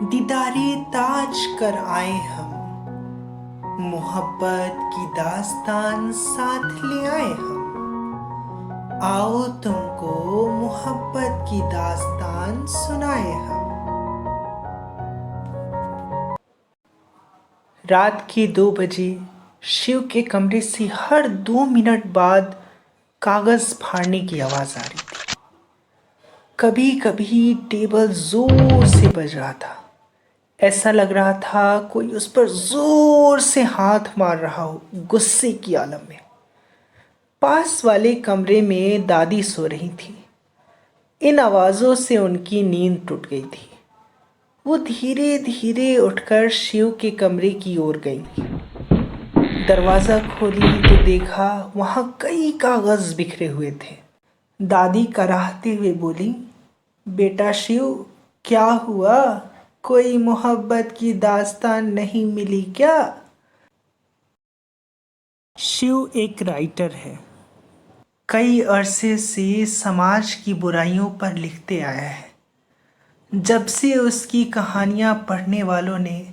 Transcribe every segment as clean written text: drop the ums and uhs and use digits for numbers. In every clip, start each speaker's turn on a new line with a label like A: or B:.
A: दीदारे ताज कर आए हम, मोहब्बत की दास्तान साथ ले आए हम। आओ तुमको मोहब्बत की दास्तान सुनाए हम। रात के 2 बजे शिव के कमरे से हर 2 मिनट बाद कागज फाड़ने की आवाज आ रही थी। कभी कभी टेबल जोर से बज रहा था। ऐसा लग रहा था कोई उस पर जोर से हाथ मार रहा हो, गुस्से की आलम में। पास वाले कमरे में दादी सो रही थी। इन आवाज़ों से उनकी नींद टूट गई थी। वो धीरे धीरे उठकर शिव के कमरे की ओर गई। दरवाज़ा खोली तो देखा वहाँ कई कागज़ बिखरे हुए थे। दादी कराहते हुए बोली, बेटा शिव, क्या हुआ? कोई मोहब्बत की दास्तान नहीं मिली क्या? शिव एक राइटर है। कई अरसे से समाज की बुराइयों पर लिखते आया है। जब से उसकी कहानियाँ पढ़ने वालों ने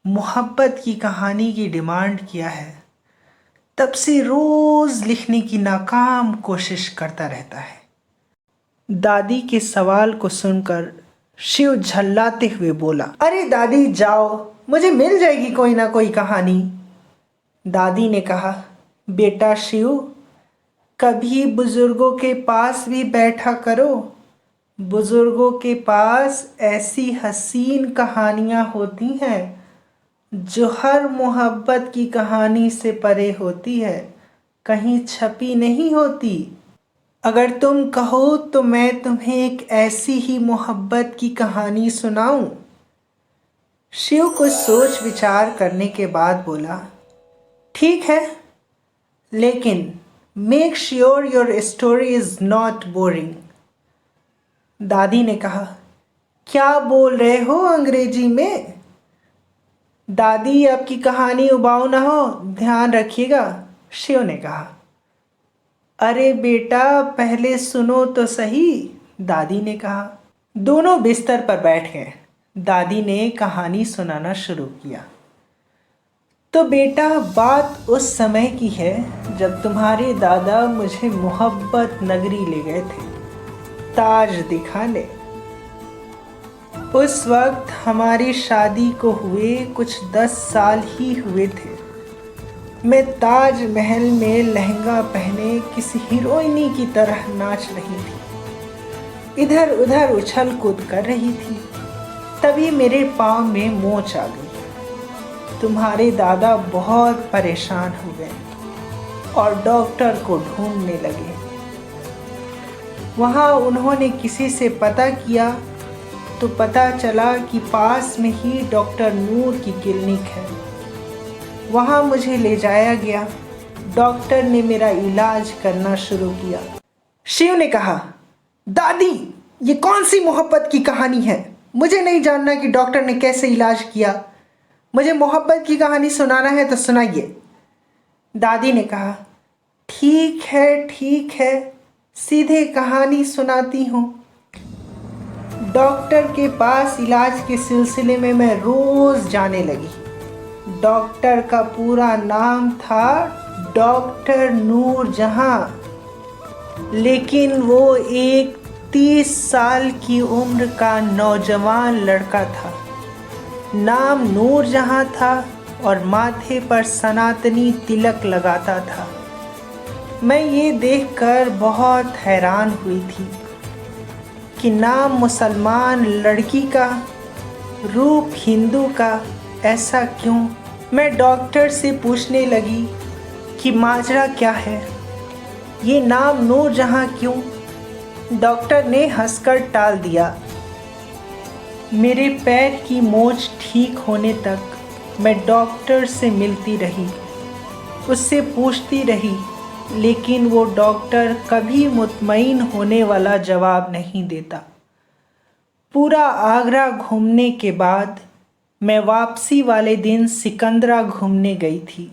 A: मोहब्बत की कहानी की डिमांड किया है, तब से रोज़ लिखने की नाकाम कोशिश करता रहता है। दादी के सवाल को सुनकर शिव झल्लाते हुए बोला, अरे दादी जाओ, मुझे मिल जाएगी कोई ना कोई कहानी। दादी ने कहा, बेटा शिव, कभी बुजुर्गों के पास भी बैठा करो। बुजुर्गों के पास ऐसी हसीन कहानियाँ होती हैं जो हर मोहब्बत की कहानी से परे होती है, कहीं छपी नहीं होती। अगर तुम कहो तो मैं तुम्हें एक ऐसी ही मोहब्बत की कहानी सुनाऊं। शिव कुछ सोच विचार करने के बाद बोला, ठीक है, लेकिन make sure your story is not boring. दादी ने कहा, क्या बोल रहे हो अंग्रेजी में? दादी, आपकी कहानी उबाऊ ना हो, ध्यान रखिएगा, शिव ने कहा। अरे बेटा, पहले सुनो तो सही, दादी ने कहा। दोनों बिस्तर पर बैठ गए। दादी ने कहानी सुनाना शुरू किया। तो बेटा, बात उस समय की है जब तुम्हारे दादा मुझे मोहब्बत नगरी ले गए थे, ताज दिखाने। उस वक्त हमारी शादी को हुए कुछ 10 साल ही हुए थे। मैं ताज महल में लहंगा पहने किसी हीरोइनी की तरह नाच रही थी, इधर उधर उछल कूद कर रही थी। तभी मेरे पाँव में मोच आ गई। तुम्हारे दादा बहुत परेशान हो गए और डॉक्टर को ढूंढने लगे। वहाँ उन्होंने किसी से पता किया तो पता चला कि पास में ही डॉक्टर नूर की क्लिनिक है। वहाँ मुझे ले जाया गया। डॉक्टर ने मेरा इलाज करना शुरू किया। शिव ने कहा, दादी, ये कौन सी मोहब्बत की कहानी है? मुझे नहीं जानना कि डॉक्टर ने कैसे इलाज किया। मुझे मोहब्बत की कहानी सुनाना है तो सुनाइए। दादी ने कहा, ठीक है, सीधे कहानी सुनाती हूँ। डॉक्टर के पास इलाज के सिलसिले में मैं रोज़ जाने लगी। डॉक्टर का पूरा नाम था डॉक्टर नूरजहां, लेकिन वो एक 30 साल की उम्र का नौजवान लड़का था। नाम नूरजहां था और माथे पर सनातनी तिलक लगाता था। मैं ये देखकर बहुत हैरान हुई थी कि नाम मुसलमान लड़की का, रूप हिंदू का, ऐसा क्यों? मैं डॉक्टर से पूछने लगी कि माजरा क्या है, ये नाम नूरजहां क्यों? डॉक्टर ने हंसकर टाल दिया। मेरे पैर की मोच ठीक होने तक मैं डॉक्टर से मिलती रही, उससे पूछती रही, लेकिन वो डॉक्टर कभी मुतमईन होने वाला जवाब नहीं देता। पूरा आगरा घूमने के बाद मैं वापसी वाले दिन सिकंदरा घूमने गई थी।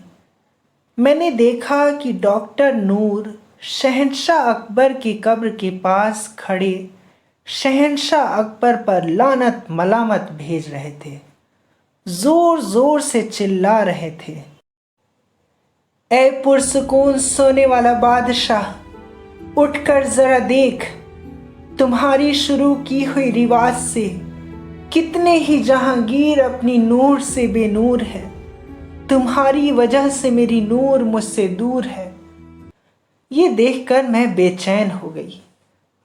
A: मैंने देखा कि डॉक्टर नूर शहंशाह अकबर की कब्र के पास खड़े शहंशाह अकबर पर लानत मलामत भेज रहे थे, जोर जोर से चिल्ला रहे थे, ए पुरसुकून सोने वाला बादशाह, उठकर जरा देख, तुम्हारी शुरू की हुई रिवाज से कितने ही जहांगीर अपनी नूर से बेनूर है। तुम्हारी वजह से मेरी नूर मुझसे दूर है। ये देखकर मैं बेचैन हो गई।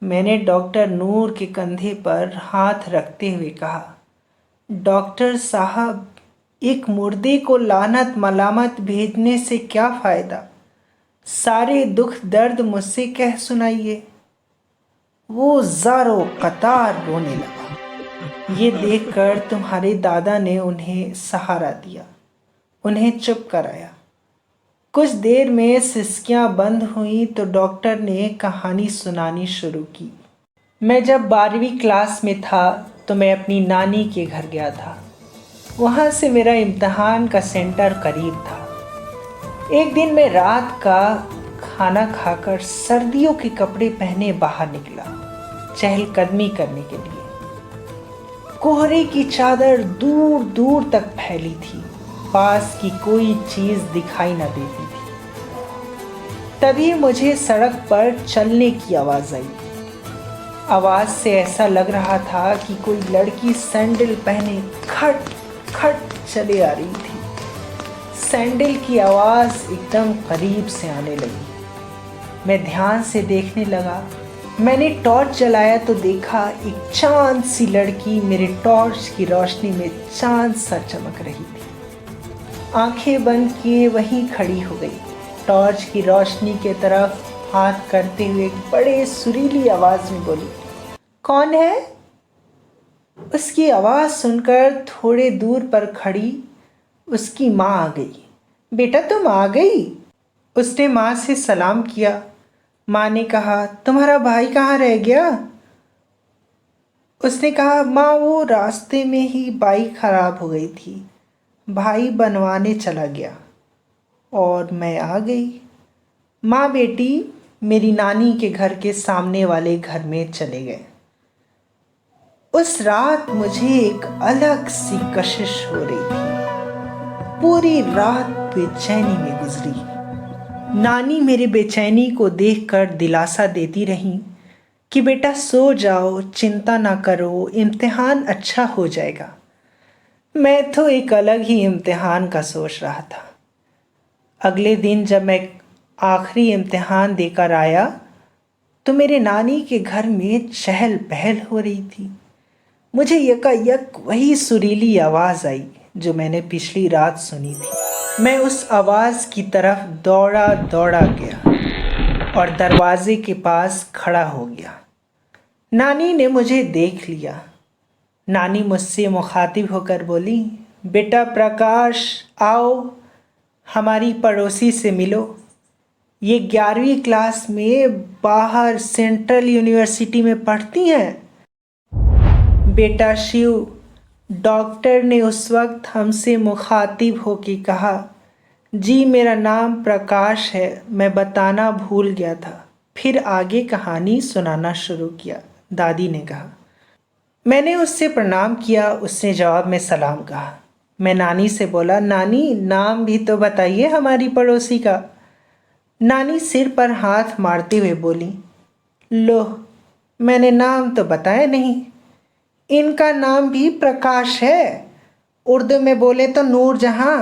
A: मैंने डॉक्टर नूर के कंधे पर हाथ रखते हुए कहा, डॉक्टर साहब, एक मुर्दे को लानत मलामत भेजने से क्या फ़ायदा? सारे दुख दर्द मुझसे कह सुनाइए। वो ज़ारो कतार रोने लगा। ये देखकर तुम्हारे दादा ने उन्हें सहारा दिया, उन्हें चुप कराया। कुछ देर में सिसकियां बंद हुई तो डॉक्टर ने कहानी सुनानी शुरू की। मैं जब 12वीं क्लास में था तो मैं अपनी नानी के घर गया था। वहाँ से मेरा इम्तहान का सेंटर करीब था। एक दिन मैं रात का खाना खाकर सर्दियों के कपड़े पहने बाहर निकला, चहलकदमी करने के लिए। कोहरे की चादर दूर दूर तक फैली थी, पास की कोई चीज़ दिखाई न देती थी। तभी मुझे सड़क पर चलने की आवाज़ आई। आवाज़ से ऐसा लग रहा था कि कोई लड़की सैंडल पहने खट खट चले आ रही थी। सैंडल की आवाज़ एकदम करीब से आने लगी। मैं ध्यान से देखने लगा। मैंने टॉर्च जलाया तो देखा एक चांद सी लड़की मेरे टॉर्च की रोशनी में चांद सा चमक रही थी। आंखें बंद किए वहीं खड़ी हो गई, टॉर्च की रोशनी के तरफ हाथ करते हुए एक बड़े सुरीली आवाज़ में बोली, कौन है? उसकी आवाज़ सुनकर थोड़े दूर पर खड़ी उसकी माँ आ गई। बेटा तुम आ गई? उसने माँ से सलाम किया। माँ ने कहा, तुम्हारा भाई कहाँ रह गया? उसने कहा, माँ वो रास्ते में ही बाइक खराब हो गई थी, भाई बनवाने चला गया और मैं आ गई। माँ बेटी मेरी नानी के घर के सामने वाले घर में चले गए। उस रात मुझे एक अलग सी कशिश हो रही थी। पूरी रात बेचैनी में गुजरी। नानी मेरे बेचैनी को देखकर दिलासा देती रहीं कि बेटा सो जाओ, चिंता ना करो, इम्तिहान अच्छा हो जाएगा। मैं तो एक अलग ही इम्तिहान का सोच रहा था। अगले दिन जब मैं आखिरी इम्तिहान देकर आया तो मेरे नानी के घर में चहल पहल हो रही थी। मुझे यकायक वही सुरीली आवाज़ आई जो मैंने पिछली रात सुनी थी। मैं उस आवाज़ की तरफ दौड़ा दौड़ा गया और दरवाजे के पास खड़ा हो गया। नानी ने मुझे देख लिया। नानी मुझसे मुखातिब होकर बोली, बेटा प्रकाश आओ, हमारी पड़ोसी से मिलो। ये 11वीं क्लास में बाहर सेंट्रल यूनिवर्सिटी में पढ़ती हैं। बेटा शिव, डॉक्टर ने उस वक्त हमसे मुखातिब होकर कहा, जी मेरा नाम प्रकाश है, मैं बताना भूल गया था। फिर आगे कहानी सुनाना शुरू किया। दादी ने कहा। मैंने उससे प्रणाम किया। उसने जवाब में सलाम कहा। मैं नानी से बोला, नानी नाम भी तो बताइए हमारी पड़ोसी का। नानी सिर पर हाथ मारते हुए बोली, लो मैंने नाम तो बताया नहीं, इनका नाम भी प्रकाश है, उर्दू में बोले तो नूर जहां।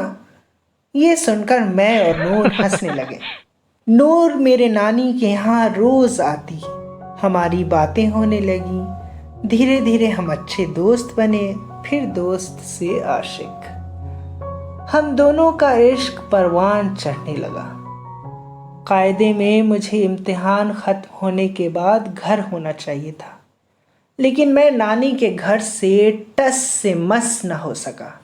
A: ये सुनकर मैं और नूर हंसने लगे। नूर मेरे नानी के यहाँ रोज़ आती, हमारी बातें होने लगी। धीरे धीरे हम अच्छे दोस्त बने, फिर दोस्त से आशिक। हम दोनों का इश्क परवान चढ़ने लगा। कायदे में मुझे इम्तिहान ख़त्म होने के बाद घर होना चाहिए था, लेकिन मैं नानी के घर से टस से मस न हो सका।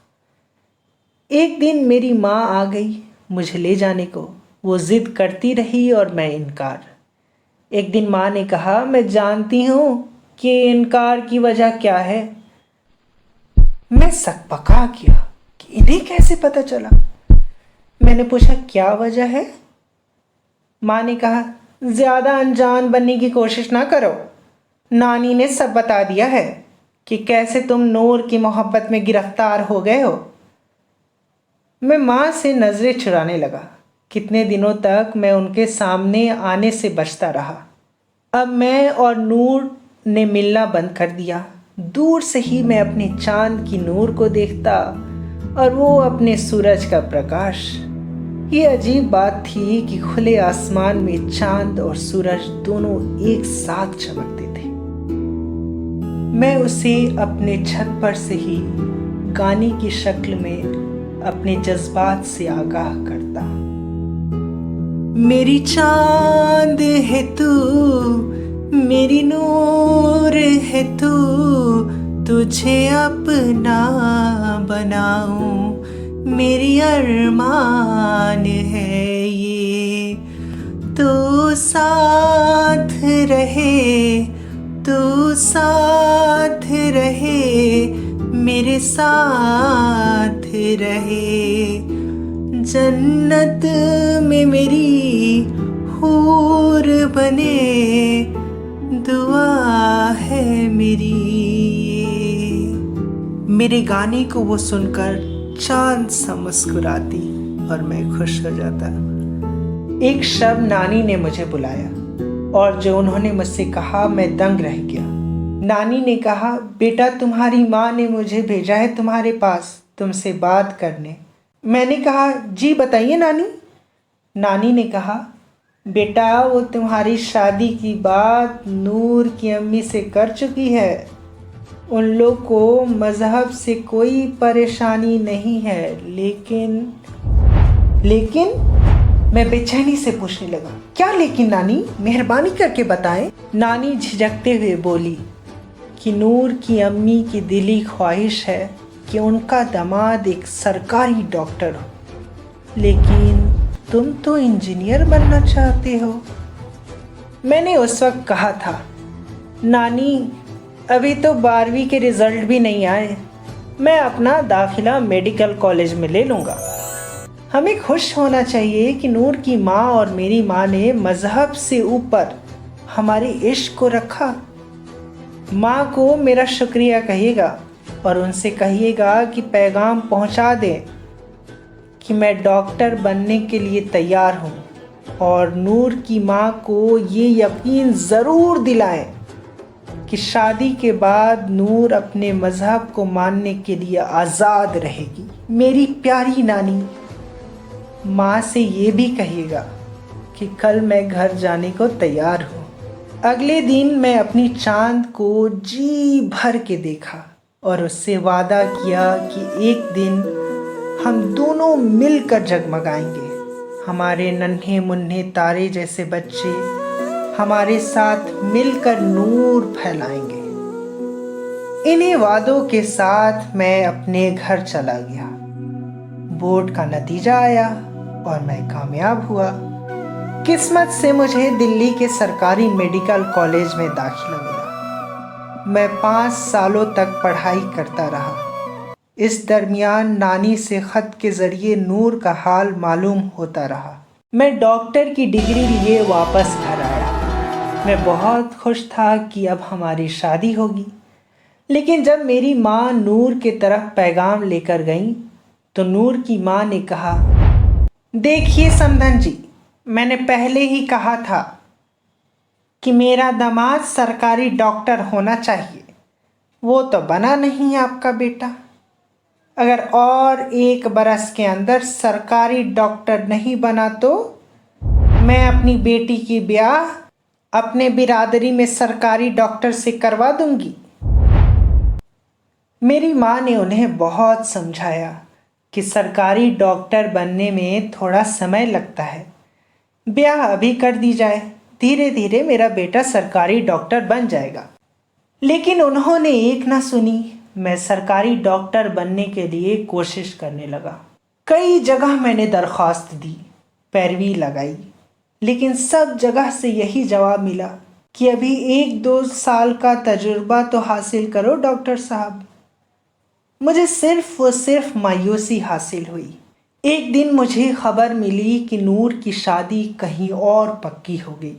A: एक दिन मेरी माँ आ गई मुझे ले जाने को। वो ज़िद करती रही और मैं इनकार। एक दिन माँ ने कहा, मैं जानती हूँ कि इनकार की वजह क्या है। मैं सकपका गया कि इन्हें कैसे पता चला। मैंने पूछा, क्या वजह है? माँ ने कहा, ज़्यादा अनजान बनने की कोशिश ना करो। नानी ने सब बता दिया है कि कैसे तुम नूर की मोहब्बत में गिरफ्तार हो गए हो। मैं माँ से नज़रें चुराने लगा। कितने दिनों तक मैं उनके सामने आने से बचता रहा। अब मैं और नूर ने मिलना बंद कर दिया। दूर से ही मैं अपने चांद की नूर को देखता और वो अपने सूरज का प्रकाश। ये अजीब बात थी कि खुले आसमान में चांद और सूरज दोनों एक साथ चमकते थे। मैं उसे अपने छत पर से ही गाने की शक्ल में अपने जज्बात से आगाह करता। मेरी चांद है तू, मेरी नूर है तू, तुझे अपना बनाऊं मेरी अरमान है ये। तू साथ रहे, तू साथ रहे, मेरे साथ रहे। जन्नत में मेरी हूर बने, दुआ है मेरी। मेरे गाने को वो सुनकर चांद सा मुस्कुराती और मैं खुश हो जाता। एक शब नानी ने मुझे बुलाया और जो उन्होंने मुझसे कहा मैं दंग रह गया। नानी ने कहा, बेटा तुम्हारी माँ ने मुझे भेजा है तुम्हारे पास तुमसे बात करने। मैंने कहा, जी बताइए नानी। नानी ने कहा, बेटा वो तुम्हारी शादी की बात नूर की अम्मी से कर चुकी है। उन लोग को मज़हब से कोई परेशानी नहीं है, लेकिन मैं बेचैनी से पूछने लगा, क्या लेकिन नानी, मेहरबानी करके बताएं। नानी झिझकते हुए बोली कि नूर की अम्मी की दिली ख्वाहिश है कि उनका दामाद एक सरकारी डॉक्टर हो, लेकिन तुम तो इंजीनियर बनना चाहते हो। मैंने उस वक्त कहा था, नानी अभी तो 12वीं के रिज़ल्ट भी नहीं आए, मैं अपना दाखिला मेडिकल कॉलेज में ले लूँगा। हमें खुश होना चाहिए कि नूर की माँ और मेरी माँ ने मज़हब से ऊपर हमारे इश्क को रखा। माँ को मेरा शुक्रिया कहिएगा और उनसे कहिएगा कि पैगाम पहुँचा दें कि मैं डॉक्टर बनने के लिए तैयार हूँ, और नूर की माँ को ये यकीन ज़रूर दिलाएं कि शादी के बाद नूर अपने मज़हब को मानने के लिए आज़ाद रहेगी। मेरी प्यारी नानी, माँ से ये भी कहिएगा कि कल मैं घर जाने को तैयार हूँ। अगले दिन मैं अपनी चांद को जी भर के देखा और उससे वादा किया कि एक दिन हम दोनों मिलकर जगमगाएंगे। हमारे नन्हे मुन्ने तारे जैसे बच्चे हमारे साथ मिलकर नूर फैलाएंगे। इन्हीं वादों के साथ मैं अपने घर चला गया। बोर्ड का नतीजा आया और मैं कामयाब हुआ। किस्मत से मुझे दिल्ली के सरकारी मेडिकल कॉलेज में दाखिला मिला। मैं 5 सालों तक पढ़ाई करता रहा। इस दरमियान नानी से ख़त के ज़रिए नूर का हाल मालूम होता रहा। मैं डॉक्टर की डिग्री लिए वापस घर आया। मैं बहुत खुश था कि अब हमारी शादी होगी। लेकिन जब मेरी माँ नूर के तरफ पैगाम लेकर गई तो नूर की माँ ने कहा, देखिए समधन जी, मैंने पहले ही कहा था कि मेरा दामाद सरकारी डॉक्टर होना चाहिए। वो तो बना नहीं आपका बेटा। अगर और 1 बरस के अंदर सरकारी डॉक्टर नहीं बना तो मैं अपनी बेटी की ब्याह अपने बिरादरी में सरकारी डॉक्टर से करवा दूंगी। मेरी माँ ने उन्हें बहुत समझाया कि सरकारी डॉक्टर बनने में थोड़ा समय लगता है, ब्याह अभी कर दी जाए, धीरे धीरे मेरा बेटा सरकारी डॉक्टर बन जाएगा। लेकिन उन्होंने एक ना सुनी। मैं सरकारी डॉक्टर बनने के लिए कोशिश करने लगा। कई जगह मैंने दरख्वास्त दी, पैरवी लगाई, लेकिन सब जगह से यही जवाब मिला कि अभी 1-2 साल का तजुर्बा तो हासिल करो डॉक्टर साहब। मुझे सिर्फ व सिर्फ मायूसी हासिल हुई। एक दिन मुझे खबर मिली कि नूर की शादी कहीं और पक्की हो गई।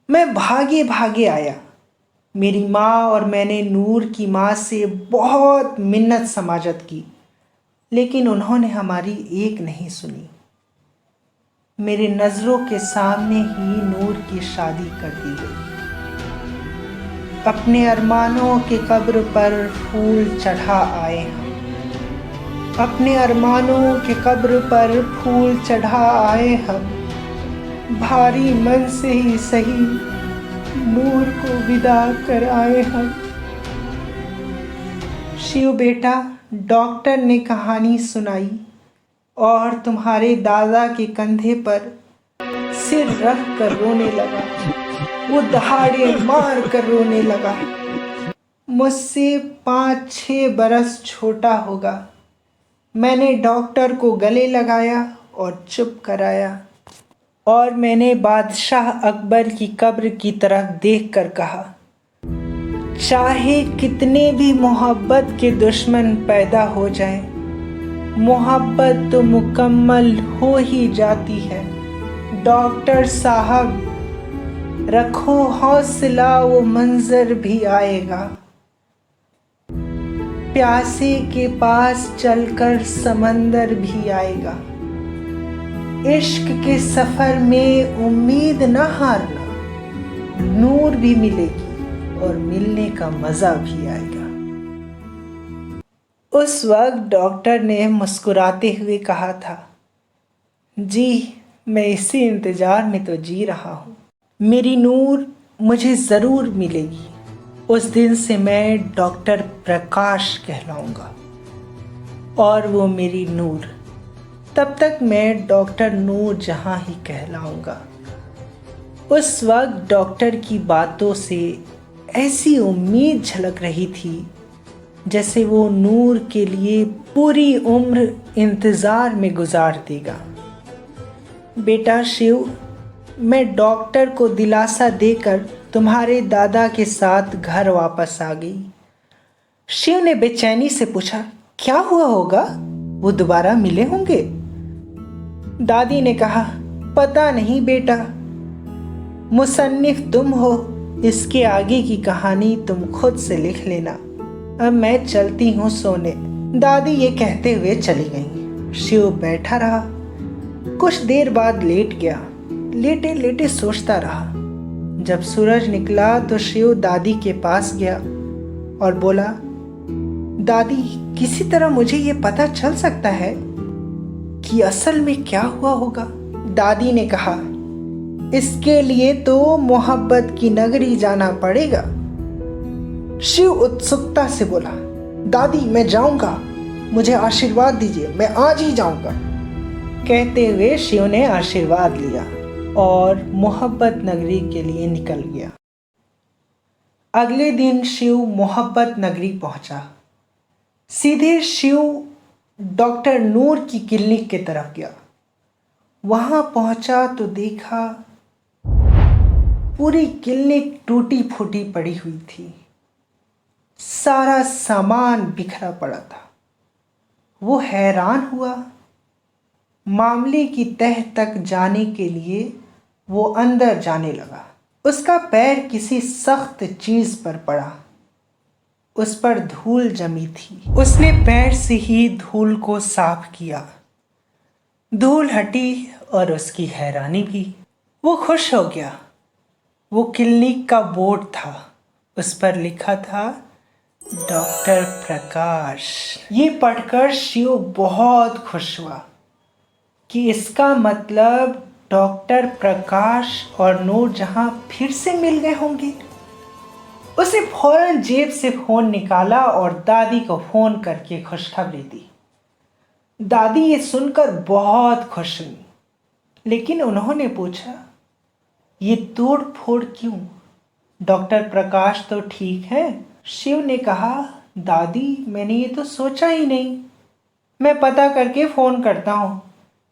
A: मैं भागे भागे आया। मेरी माँ और मैंने नूर की माँ से बहुत मिन्नत समाजत की, लेकिन उन्होंने हमारी एक नहीं सुनी। मेरे नज़रों के सामने ही नूर की शादी कर दी गई। अपने अरमानों के कब्र पर फूल चढ़ा आए हम, अपने अरमानों के कब्र पर फूल चढ़ा आए हम। भारी मन से ही सही नूर को विदा कर आए हम। शिव बेटा, डॉक्टर ने कहानी सुनाई और तुम्हारे दादा के कंधे पर सिर रख कर रोने लगा। वो दहाड़े मार कर रोने लगा। मुझसे 5-6 बरस छोटा होगा। मैंने डॉक्टर को गले लगाया और चुप कराया और मैंने बादशाह अकबर की कब्र की तरफ देखकर कहा, चाहे कितने भी मोहब्बत के दुश्मन पैदा हो जाएं, मोहब्बत तो मुकम्मल हो ही जाती है। डॉक्टर साहब, रखो हौसला, वो मंजर भी आएगा। प्यासे के पास चलकर समंदर भी आएगा। इश्क के सफर में उम्मीद न हारना, नूर भी मिलेगी और मिलने का मजा भी आएगा। उस वक्त डॉक्टर ने मुस्कुराते हुए कहा था, जी मैं इसी इंतजार में तो जी रहा हूँ। मेरी नूर मुझे ज़रूर मिलेगी। उस दिन से मैं डॉक्टर प्रकाश कहलाऊंगा और वो मेरी नूर। तब तक मैं डॉक्टर नूर जहां ही कहलाऊंगा। उस वक्त डॉक्टर की बातों से ऐसी उम्मीद झलक रही थी जैसे वो नूर के लिए पूरी उम्र इंतज़ार में गुजार देगा। बेटा शिव, मैं डॉक्टर को दिलासा देकर तुम्हारे दादा के साथ घर वापस आ गई। शिव ने बेचैनी से पूछा, क्या हुआ होगा? वो दोबारा मिले होंगे? दादी ने कहा, पता नहीं बेटा, मुसन्निफ तुम हो, इसके आगे की कहानी तुम खुद से लिख लेना। अब मैं चलती हूँ सोने। दादी ये कहते हुए चली गईं। शिव बैठा रहा। कुछ देर बाद लेट गया। लेटे लेटे सोचता रहा। जब सूरज निकला तो शिव दादी के पास गया और बोला, दादी, किसी तरह मुझे ये पता चल सकता है कि असल में क्या हुआ होगा? दादी ने कहा, इसके लिए तो मोहब्बत की नगरी जाना पड़ेगा। शिव उत्सुकता से बोला, दादी मैं जाऊंगा, मुझे आशीर्वाद दीजिए, मैं आज ही जाऊंगा। कहते हुए शिव ने आशीर्वाद लिया और मोहब्बत नगरी के लिए निकल गया। अगले दिन शिव मोहब्बत नगरी पहुंचा। सीधे शिव डॉक्टर नूर की क्लिनिक की तरफ गया। वहां पहुंचा तो देखा पूरी क्लिनिक टूटी फूटी पड़ी हुई थी। सारा सामान बिखरा पड़ा था। वो हैरान हुआ। मामले की तह तक जाने के लिए वो अंदर जाने लगा। उसका पैर किसी सख्त चीज पर पड़ा। उस पर धूल जमी थी। उसने पैर से ही धूल को साफ किया। धूल हटी और उसकी हैरानी भी। वो खुश हो गया। वो क्लिनिक का बोर्ड था। उस पर लिखा था, डॉक्टर प्रकाश। ये पढ़कर शिव बहुत खुश हुआ कि इसका मतलब डॉक्टर प्रकाश और नूरजहां फिर से मिल गए होंगे। उसे फौरन जेब से फोन निकाला और दादी को फोन करके खुशखबरी दी। दादी ये सुनकर बहुत खुश हुई, लेकिन उन्होंने पूछा, ये तोड़ फोड़ क्यों? डॉक्टर प्रकाश तो ठीक है। शिव ने कहा, दादी मैंने ये तो सोचा ही नहीं, मैं पता करके फोन करता हूँ।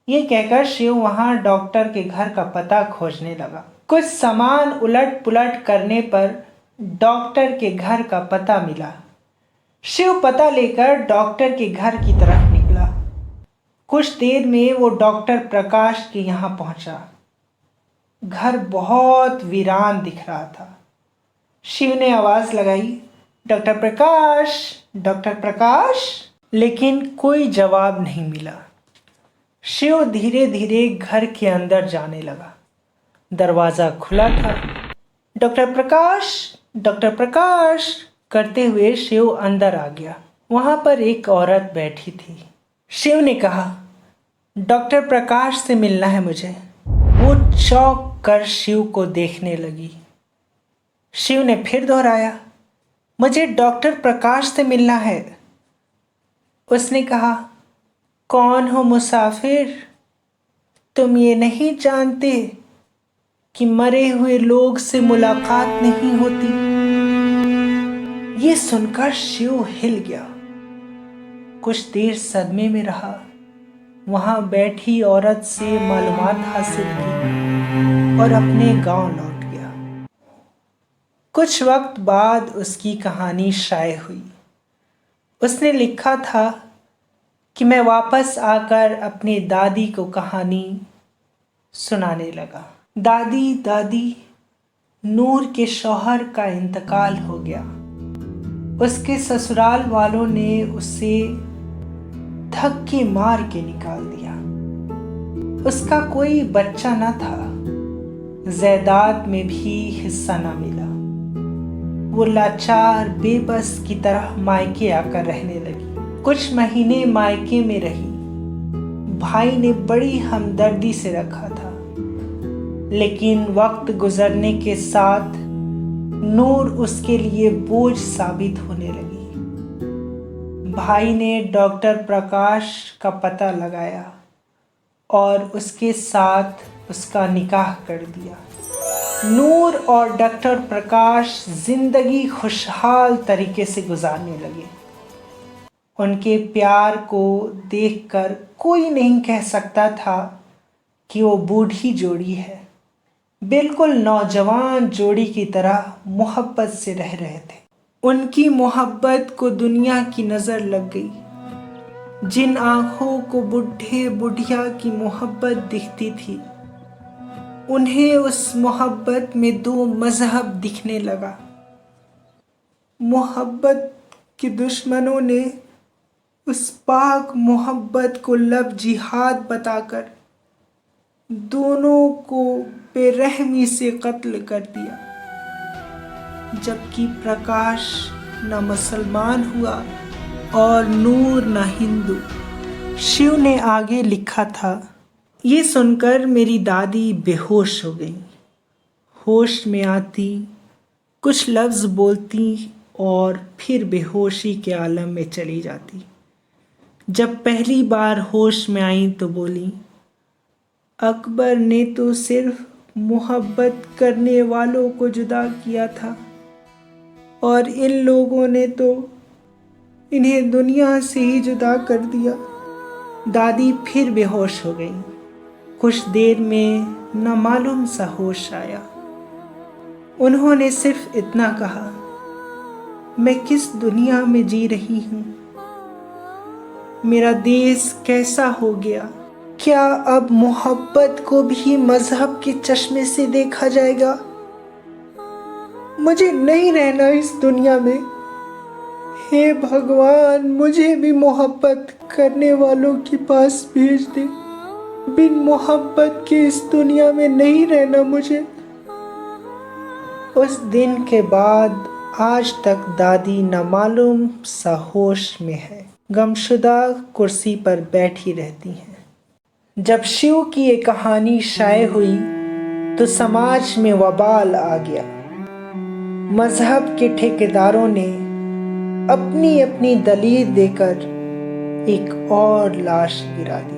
A: ये कहकर शिव वहां डॉक्टर के घर का पता खोजने लगा। कुछ सामान उलट पुलट करने पर डॉक्टर के घर का पता मिला। शिव पता लेकर डॉक्टर के घर की तरफ निकला। कुछ देर में वो डॉक्टर प्रकाश के यहाँ पहुंचा। घर बहुत वीरान दिख रहा था। शिव ने आवाज लगाई, डॉक्टर प्रकाश, डॉक्टर प्रकाश। लेकिन कोई जवाब नहीं मिला। शिव धीरे धीरे घर के अंदर जाने लगा। दरवाजा खुला था। डॉक्टर प्रकाश, डॉक्टर प्रकाश करते हुए शिव अंदर आ गया। वहां पर एक औरत बैठी थी। शिव ने कहा, डॉक्टर प्रकाश से मिलना है मुझे। वो चौंक कर शिव को देखने लगी। शिव ने फिर दोहराया, मुझे डॉक्टर प्रकाश से मिलना है। उसने कहा, कौन हो मुसाफिर? तुम ये नहीं जानते कि मरे हुए लोग से मुलाकात नहीं होती? ये सुनकर शिव हिल गया। कुछ देर सदमे में रहा। वहां बैठी औरत से मालूमात हासिल की और अपने गांव लौट गया। कुछ वक्त बाद उसकी कहानी शाये हुई। उसने लिखा था कि मैं वापस आकर अपनी दादी को कहानी सुनाने लगा। दादी दादी, नूर के शौहर का इंतकाल हो गया। उसके ससुराल वालों ने उसे धक्के मार के निकाल दिया। उसका कोई बच्चा न था। जायदाद में भी हिस्सा न मिला। वो लाचार बेबस की तरह मायके आकर रहने लगी। कुछ महीने मायके में रही। भाई ने बड़ी हमदर्दी से रखा था, लेकिन वक्त गुजरने के साथ नूर उसके लिए बोझ साबित होने लगी। भाई ने डॉक्टर प्रकाश का पता लगाया और उसके साथ उसका निकाह कर दिया। नूर और डॉक्टर प्रकाश जिंदगी खुशहाल तरीके से गुजारने लगे। उनके प्यार को देखकर कोई नहीं कह सकता था कि वो बूढ़ी जोड़ी है। बिल्कुल नौजवान जोड़ी की तरह मोहब्बत से रह रहे थे। उनकी मोहब्बत को दुनिया की नज़र लग गई। जिन आँखों को बुढ़े बुढ़िया की मोहब्बत दिखती थी, उन्हें उस मोहब्बत में दो मजहब दिखने लगा। मोहब्बत के दुश्मनों ने उस पाक मोहब्बत को लब जिहाद बताकर दोनों को बेरहमी से कत्ल कर दिया। जबकि प्रकाश न मुसलमान हुआ और नूर न हिंदू। शिव ने आगे लिखा था, ये सुनकर मेरी दादी बेहोश हो गई। होश में आती, कुछ लफ्ज़ बोलती और फिर बेहोशी के आलम में चली जाती। जब पहली बार होश में आई तो बोली, अकबर ने तो सिर्फ मोहब्बत करने वालों को जुदा किया था और इन लोगों ने तो इन्हें दुनिया से ही जुदा कर दिया। दादी फिर बेहोश हो गई। कुछ देर में नामालूम सा होश आया। उन्होंने सिर्फ इतना कहा, मैं किस दुनिया में जी रही हूँ? मेरा देश कैसा हो गया? क्या अब मोहब्बत को भी मजहब के चश्मे से देखा जाएगा? मुझे नहीं रहना इस दुनिया में। हे भगवान, मुझे भी मोहब्बत करने वालों के पास भेज दे। बिन मोहब्बत के इस दुनिया में नहीं रहना मुझे। उस दिन के बाद आज तक दादी नामालूम सा होश में है। गमशुदा कुर्सी पर बैठी रहती हैं। जब शिव की ये कहानी शाये हुई तो समाज में वबाल आ गया। मजहब के ठेकेदारों ने अपनी अपनी दलील देकर एक और लाश गिरा दी।